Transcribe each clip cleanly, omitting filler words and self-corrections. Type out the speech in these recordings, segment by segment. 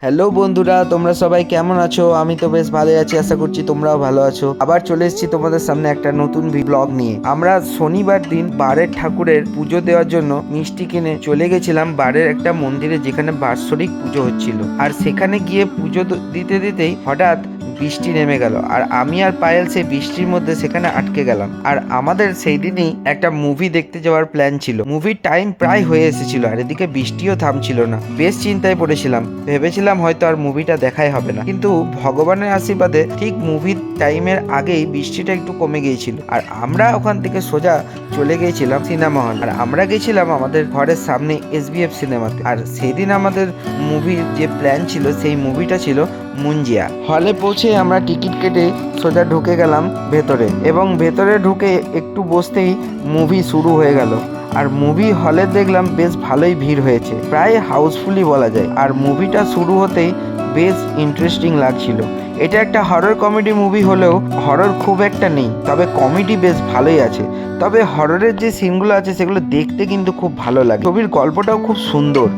Hello বন্ধুরা, তোমরা সবাই কেমন আছো? আমি তো বেশ ভালো আছি, আশা করছি তোমরাও ভালো আছো। আবার চলে এসেছি তোমাদের সামনে একটা নতুন ব্লগ নিয়ে। আমরা শনিবার দিন বারের ঠাকুরের পুজো দেওয়ার জন্য মিষ্টি কিনে চলে গেছিলাম বারের একটা মন্দিরে, যেখানে বাৎসরিক পুজো হচ্ছিল। আর সেখানে গিয়ে পুজো দিতে দিতেই হঠাৎ বৃষ্টি নেমে গেল, আর আমি আর পায়েল সেই বৃষ্টির মধ্যে সেখানে আটকে গেলাম। আর আমাদের সেই দিনই একটা মুভি দেখতে যাওয়ার প্ল্যান ছিল। মুভির টাইম প্রায় হয়ে এসেছিল, আর এদিকে বৃষ্টিও থামছিল না। বেশ চিন্তায় পড়েছিলাম, ভেবেছিলাম হয়তো আর মুভিটা দেখাই হবে না, কিন্তু ভগবানের আশীর্বাদে ঠিক মুভির টাইমের আগেই বৃষ্টিটা একটু কমে গিয়েছিল। আর আমরা ওখান থেকে সোজা চলে গিয়েছিলাম সিনেমা হল। আর আমরা গেছিলাম আমাদের ঘরের সামনে SBF সিনেমাতে। আর সেদিন আমাদের মুভির যে প্ল্যান ছিল, সেই মুভিটা ছিল মুঞ্জিয়া। হলে পৌঁছে আমরা টিকিট কেটে সোজা ঢুকে গেলাম ভেতরে, এবং ভেতরে ঢুকে একটু বসতেই মুভি শুরু হয়ে গেল। আর মুভি হলে দেখলাম বেশ ভালোই ভিড় হয়েছে, প্রায় হাউসফুলি বলা যায়। আর মুভিটা শুরু হতেই বেশ ইন্টারেস্টিং লাগছিল। এটা একটা হরর কমেডি মুভি হলেও হরর খুব একটা নেই, তবে কমেডি বেশ ভালোই আছে। তবে হররের যে সিনগুলো আছে সেগুলো দেখতে কিন্তু খুব ভালো লাগে। ছবির গল্পটাও খুব সুন্দর।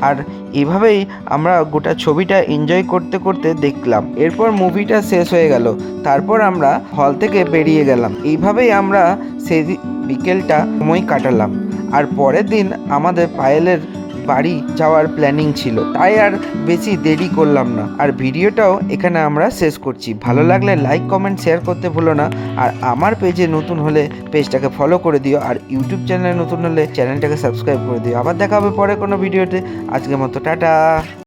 আর এভাবেই আমরা গোটা ছবিটা এনজয় করতে করতে দেখলাম। এরপর মুভিটা শেষ হয়ে গেল, তারপর আমরা হল থেকে বেরিয়ে গেলাম। এইভাবেই আমরা সেই বিকেলটা সময় কাটালাম। আর পরের দিন আমাদের পায়েলের বাড়ি যাওয়ার প্ল্যানিং ছিল, তাই আর বেশি দেরি করলাম না। আর ভিডিওটাও এখানে আমরা শেষ করছি। ভালো লাগলে লাইক, কমেন্ট, শেয়ার করতে ভুলো না। আর আমার পেজে নতুন হলে পেজটাকে ফলো করে দিও, আর ইউটিউব চ্যানেলে নতুন হলে চ্যানেলটাকে সাবস্ক্রাইব করে দিও। আবার দেখা হবে পরে কোনো ভিডিওতে। আজকের মতো টাটা।